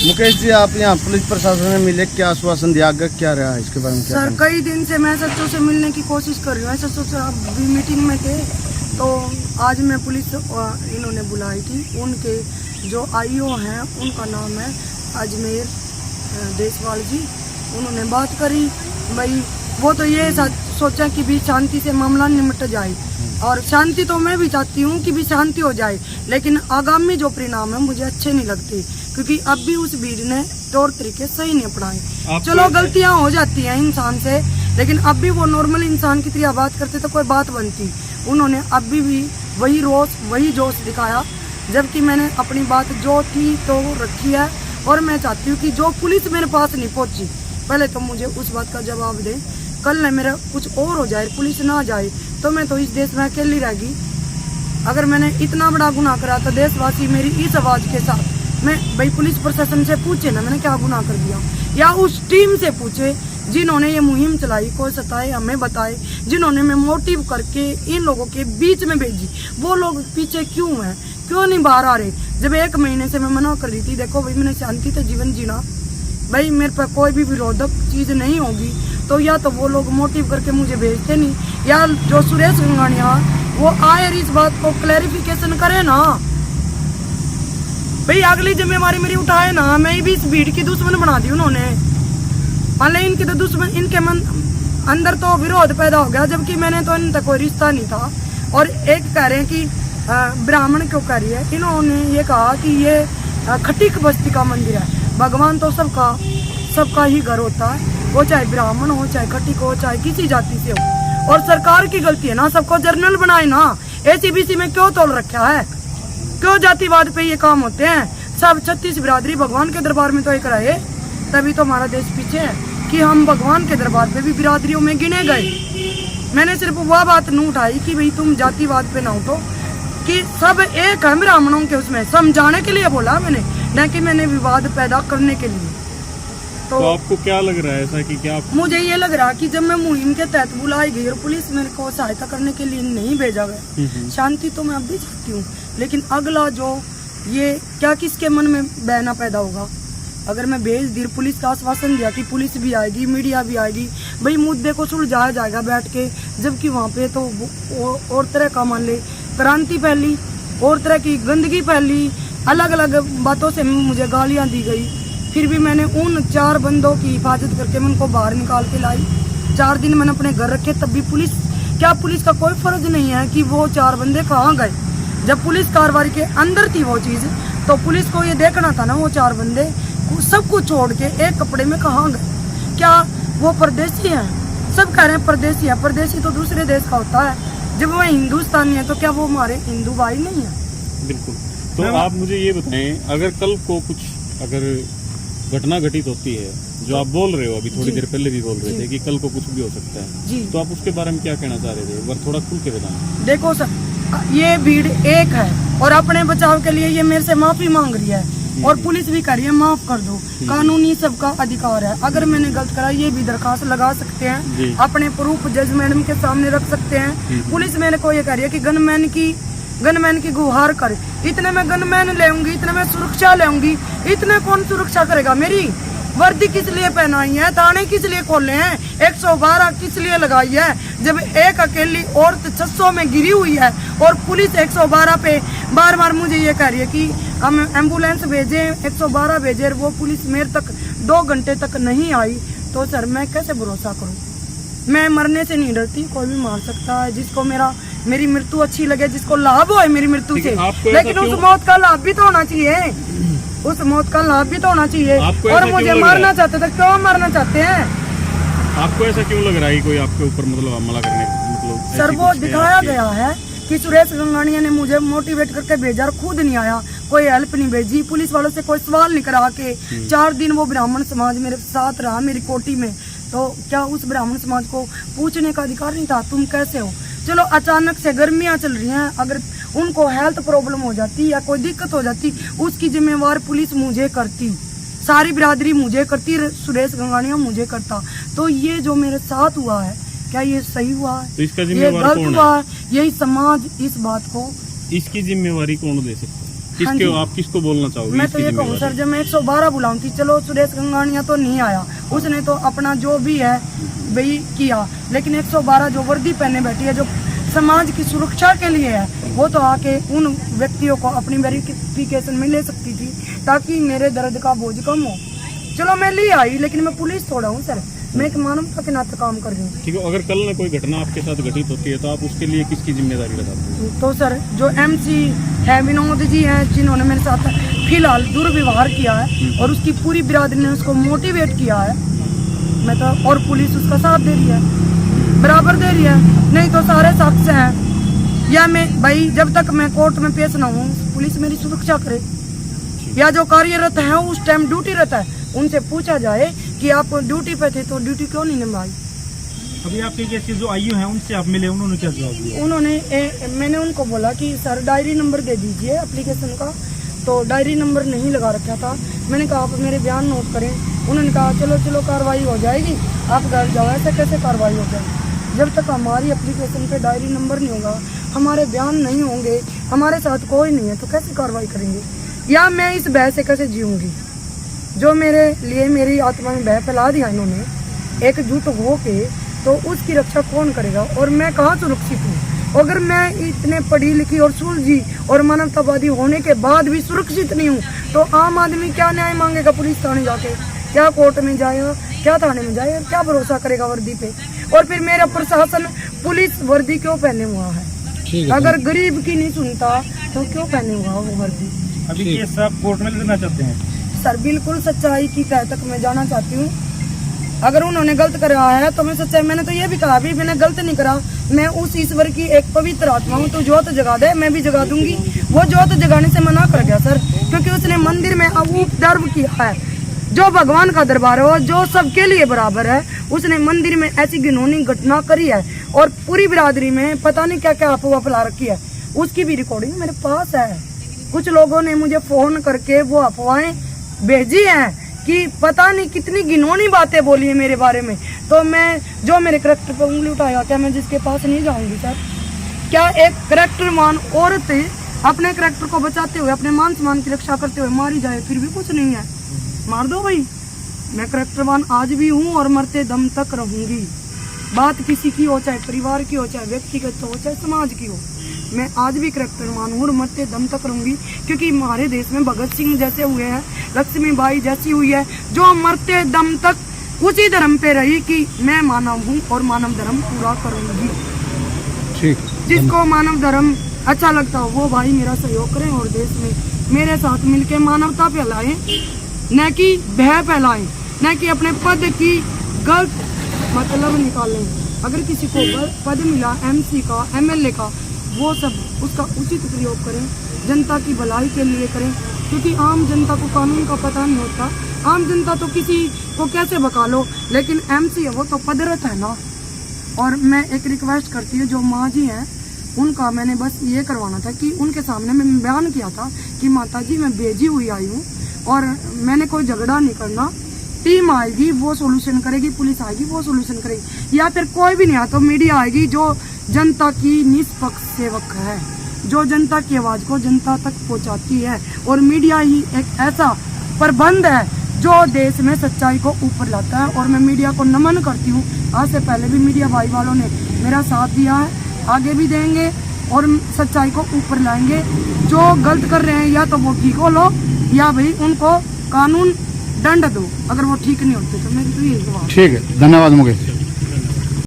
मुकेश जी, आप यहाँ पुलिस प्रशासन में मिले, क्या आश्वासन दिया, आगे क्या रहा इसके बारे में? सर कई दिन से मैं सच्चों से मिलने की कोशिश कर रही हूँ। सच्चों से आप भी मीटिंग में थे तो आज मैं पुलिस इन्होंने बुलाई थी। उनके जो आईओ हैं उनका नाम है अजमेर देशवाल जी। उन्होंने बात करी, भाई वो तो ये सोचा कि भी शांति से मामला निपट जाए, और शांति तो मैं भी चाहती हूँ कि भी शांति हो जाए, लेकिन आगामी जो परिणाम है मुझे अच्छे नहीं लगते, क्योंकि अब भी उस भीड़ ने तौर तरीके सही नहीं अपनाए। चलो गलतियां हो जाती हैं इंसान से, लेकिन अब भी वो नॉर्मल इंसान की तरह बात करते तो कोई बात बनती। उन्होंने अभी भी वही रोष वही जोश दिखाया, जबकि मैंने अपनी बात जो थी तो रखी है। और मैं चाहती हूँ कि जो पुलिस मेरे पास नहीं पहुंची, पहले तो मुझे उस बात का जवाब दे। कल न मेरा कुछ और हो जाए, पुलिस ना जाए, तो मैं तो इस देश में अकेली रहेगी। अगर मैंने इतना बड़ा गुनाह करा तो देशवासी मेरी इस आवाज के साथ मैं भाई पुलिस प्रशासन से पूछे ना मैंने क्या गुनाह कर दिया, या उस टीम से पूछे जिन्होंने ये मुहिम चलाई, कोई सताए हमें बताए, जिन्होंने मैं मोटिव करके इन लोगों के बीच में भेजी, वो लोग पीछे क्यों हैं, क्यों नहीं बाहर आ रहे? जब 1 महीने से मैं मना कर रही थी, देखो भाई मैंने शांति से जीवन जीना, भाई मेरे पर कोई भी विरोधक चीज नहीं होगी, तो या तो वो लोग मोटिव करके मुझे भेजते नहीं, या जो सुरेश गंगानिया वो आए इस बात को क्लैरिफिकेशन करे ना। भाई अगली जिम्मेवारी मेरी उठाए ना। मैं भी इस भीड़ की दुश्मन बना दी उन्होंने। मान इनके तो दुश्मन, इनके मन अंदर तो विरोध पैदा हो गया, जबकि मैंने तो इनका कोई रिश्ता नहीं था। और एक कह रहे हैं कि ब्राह्मण क्यों कह रही है, इन्होंने ये कहा कि ये खटीक बस्ती का मंदिर है। भगवान तो सबका ही घर होता है, वो चाहे ब्राह्मण हो, चाहे खटीक हो, चाहे किसी जाति से हो। और सरकार की गलती है ना, सबको जर्नल बनाए ना। एसीबीसी में क्यों तोल रखा है, क्यों जातिवाद पे ये काम होते हैं? सब 36 बिरादरी भगवान के दरबार में तो एक रहे, तभी तो हमारा देश पीछे है कि हम भगवान के दरबार पे भी बिरादरियों में गिने गए। मैंने सिर्फ वह बात नहीं उठाई कि भाई तुम जातिवाद पे ना उठो, कि सब एक है ब्राह्मणों के, उसमें समझाने के लिए बोला मैंने, न कि मैंने विवाद पैदा करने के लिए। तो आपको क्या लग रहा है ऐसा कि क्या मुझे ये लग रहा कि जब मैं मुहिम के तहत बुलाई गई और पुलिस मेरे को सहायता करने के लिए नहीं भेजा गया, शांति तो मैं अब भी चाहती हूँ, लेकिन अगला जो ये क्या किसके मन में बहना पैदा होगा। अगर मैं भेज दी, पुलिस का आश्वासन दिया कि पुलिस भी आएगी, मीडिया भी आएगी, भाई मुद्दे को सुलझाया जाएगा बैठ के, जबकि वहाँ पे तो और तरह का मान ले क्रांति फैली, और तरह की गंदगी फैली, अलग अलग बातों से मुझे गालियाँ दी गई। फिर भी मैंने उन 4 बंदों की हिफाजत करके मैं उनको बाहर निकाल के लाई। 4 दिन मैंने अपने घर रखे, तब भी पुलिस का कोई फर्ज नहीं है कि वो 4 बंदे कहाँ गए? जब पुलिस कार्रवाई के अंदर थी वो चीज, तो पुलिस को ये देखना था ना वो 4 बंदे सब कुछ छोड़ के एक कपड़े में कहाँ गए? क्या वो परदेसी हैं? सब कह रहे हैं परदेसी है, परदेसी तो दूसरे देश का होता है। जब वह हिंदुस्तानी है तो क्या वो हमारे हिंदू भाई नहीं है? बिल्कुल। तो आप मुझे ये बताएं, अगर कल को कुछ घटना घटित होती है, जो आप बोल रहे हो अभी थोड़ी देर पहले भी बोल रहे थे कि कल को कुछ भी हो सकता है जी, तो आप उसके बारे में क्या कहना चाह रहे थे? एक बार थोड़ा खुल के बताएं। देखो सर, ये भीड़ एक है और अपने बचाव के लिए ये मेरे से माफी मांग रही है, और पुलिस भी कह रही है माफ कर दो। कानूनी सबका अधिकार है, अगर मैंने गलत करा ये भी दरखास्त लगा सकते हैं, अपने प्रूफ जज मैडम के सामने रख सकते हैं। पुलिस मेरे को ये कह रही है कि गनमैन की गुहार कर, इतने में गनमैन लेऊंगी, इतने में सुरक्षा लेऊंगी, इतने कौन सुरक्षा करेगा? मेरी वर्दी किस लिए पहनाई है, थाने किस लिए खोले हैं, 112 किस लिए लगाई है? जब एक अकेली औरत 600 में गिरी हुई है और पुलिस 112 पे बार बार मुझे ये कह रही है कि हम एम्बुलेंस भेजे, 112 भेजे, वो पुलिस मेरे तक 2 घंटे तक नहीं आई, तो सर मैं कैसे भरोसा करूं? मैं मरने से नहीं डरती, कोई भी मार सकता है, जिसको मेरी मृत्यु अच्छी लगे, जिसको लाभ हो मेरी मृत्यु से, लेकिन उस मौत का लाभ भी तो होना चाहिए, उस मौत का लाभ भी तो होना चाहिए। और मुझे मारना चाहते थे, क्यों मारना चाहते हैं? आपको ऐसा क्यों लग रहा है कोई आपके ऊपर मतलब हमला करने मतलब? सर वो दिखाया गया है कि सुरेश गंगानिया ने मुझे मोटिवेट करके भेजा, खुद नहीं आया, कोई हेल्प नहीं भेजी, पुलिस वालों से कोई सवाल नहीं करा के 4 दिन वो ब्राह्मण समाज मेरे साथ रहा मेरी कोठी में, तो क्या उस ब्राह्मण समाज को पूछने का अधिकार नहीं था तुम कैसे हो? चलो अचानक से गर्मियां चल रही हैं, अगर उनको हेल्थ प्रॉब्लम हो जाती या कोई दिक्कत हो जाती, उसकी जिम्मेवार पुलिस मुझे करती, सारी बिरादरी मुझे करती, सुरेश गंगानिया मुझे करता। तो ये जो मेरे साथ हुआ है, क्या ये सही हुआ है? तो इसका ये गलत हुआ है? यही समाज इस बात को, इसकी जिम्मेवारी कौन ले सकता है? किसके आप किसको बोलना चाहोगे? मैं तो ये कहूँ सर, जब मैं 112 बुलाऊँ थी, चलो सुरेश गंगानिया तो नहीं आया, उसने तो अपना जो भी है वही किया, लेकिन 112 जो वर्दी पहने बैठी है, जो समाज की सुरक्षा के लिए है, वो तो आके उन व्यक्तियों को अपनी वेरिफिकेशन में ले सकती थी, ताकि मेरे दर्द का बोझ कम हो। चलो मैं ले आई, लेकिन मैं पुलिस थोड़ा हूँ सर, मैं एक मानवता के नाते काम कर रही हूँ। ठीक है, अगर कल में कोई घटना आपके साथ घटित होती है तो आप उसके लिए किसकी जिम्मेदारी लगाते हैं? तो सर जो MC है, विनोद जी हैं, जिन्होंने मेरे साथ फिलहाल दुर्व्यवहार किया है और उसकी पूरी बिरादरी ने उसको मोटिवेट किया है, मैं तो, और पुलिस उसका साथ दे रही है, बराबर दे रही है, नहीं तो सारे साक्ष्य हैं। या मैं भाई जब तक मैं कोर्ट में पेश ना हूँ, पुलिस मेरी सुरक्षा करे, या जो कार्यरत है उस टाइम ड्यूटी रहता है, उनसे पूछा जाए कि आप ड्यूटी पे थे तो ड्यूटी क्यों नहीं निभाई। अभी आपके केस के जो आईओ हैं उनसे आप मिले, उन्होंने क्या जवाब दिया? मैंने उनको बोला कि सर डायरी नंबर दे दीजिए एप्लीकेशन का, तो डायरी नंबर नहीं लगा रखा था। मैंने कहा आप मेरे बयान नोट करें, उन्होंने कहा चलो कार्रवाई हो जाएगी, आप घर जाओ। ऐसे कैसे कार्रवाई हो जाएगी? जब तक हमारी एप्लीकेशन पे डायरी नंबर नहीं होगा, हमारे बयान नहीं होंगे, हमारे साथ कोई नहीं है, तो कैसे कार्रवाई करेंगे? या मैं इस भय से कैसे जीऊँगी? जो मेरे लिए मेरी आत्मा में भय फैला दिया इन्होंने एकजुट हो के, तो उसकी रक्षा कौन करेगा? और मैं कहाँ सुरक्षित हूँ? अगर मैं इतने पढ़ी लिखी और सुलझी और मानवतावादी होने के बाद भी सुरक्षित नहीं हूँ, तो आम आदमी क्या न्याय मांगेगा? पुलिस थाने जाके क्या कोर्ट में जाएगा, क्या थाने में जाएगा, क्या भरोसा करेगा वर्दी पे? और फिर मेरा प्रशासन पुलिस वर्दी क्यों पहने हुआ है? अगर गरीब की नहीं सुनता तो क्यों पहने हुआ वो वर्दी? अभी ये सब कोर्ट में लेना चाहते हैं सर? बिल्कुल सच्चाई की तह तक मैं जाना चाहती हूँ। अगर उन्होंने गलत करा है तो मैं सच्चाई, मैंने तो ये भी कहा भी मैंने गलत नहीं करा, मैं उस ईश्वर की एक पवित्र आत्मा हूँ, तो ज्योत जगा दे, मैं भी जगा दूंगी। वो ज्योत जगाने से मना कर गया सर, क्योंकि उसने मंदिर में उपद्रव किया है, जो भगवान का दरबार हो, जो सबके लिए बराबर है, उसने मंदिर में ऐसी घिनौनी घटना करी है और पूरी बिरादरी में पता नहीं क्या क्या अफवाह फैला रखी है। उसकी भी रिकॉर्डिंग मेरे पास है। कुछ लोगों ने मुझे फोन करके वो अफवाहें भेजी हैं कि पता नहीं कितनी घिनौनी बातें बोली है मेरे बारे में। तो मैं जो मेरे करैक्टर पर उंगली उठाया, क्या मैं जिसके पास नहीं जाऊंगी सर? क्या एक करैक्टरवान औरत अपने करैक्टर को बचाते हुए, अपने मान सम्मान की रक्षा करते हुए मारी जाए, फिर भी कुछ नहीं है? मार दो भाई। मैं करैक्टरवान आज भी हूँ और मरते दम तक रहूंगी। बात किसी की हो, चाहे परिवार की हो, चाहे व्यक्तिगत हो, चाहे समाज की हो, मैं आज भी करैक्टरवान हूँ और मरते दम तक रहूंगी। क्योंकि हमारे देश में भगत सिंह जैसे हुए हैं, लक्ष्मीबाई जैसी हुई है, जो मरते दम तक उसी धर्म पे रही कि मैं मानव हूँ और मानव धर्म पूरा करूंगी। ठीक। जिसको मानव धर्म अच्छा लगता हो वो भाई मेरा सहयोग करें और देश में मेरे साथ मिलके मानवता फैलाएं, न कि भय फैलाएं, न कि अपने पद की गलत मतलब निकालें। अगर किसी को पद मिला MC का, MLA का, वो सब उसका उचित प्रयोग करें, जनता की भलाई के लिए करें, क्योंकि आम जनता को कानून का पता नहीं होता। आम जनता तो किसी को कैसे बका लो, लेकिन MC है वो तो पदरत है ना। और मैं एक रिक्वेस्ट करती हूँ, जो माँ जी हैं उनका मैंने बस ये करवाना था कि उनके सामने मैं बयान किया था कि माता जी मैं भेजी हुई आई हूँ और मैंने कोई झगड़ा नहीं करना, टीम आएगी वो सोल्यूशन करेगी, पुलिस आएगी वो सोल्यूशन करेगी, या फिर कोई भी नहीं आता तो मीडिया आएगी जो जनता की निष्पक्ष सेवक है, जो जनता की आवाज को जनता तक पहुंचाती है। और मीडिया ही एक ऐसा प्रबंध है जो देश में सच्चाई को ऊपर लाता है। और मैं मीडिया को नमन करती हूँ। आज से पहले भी मीडिया भाई वालों ने मेरा साथ दिया है, आगे भी देंगे और सच्चाई को ऊपर लाएंगे। जो गलत कर रहे हैं या तो वो ठीक हो लो, या भाई उनको कानून दंड दो। अगर वो ठीक नहीं होते तो मेरी तो यही जवाब। ठीक है, धन्यवाद मुकेश।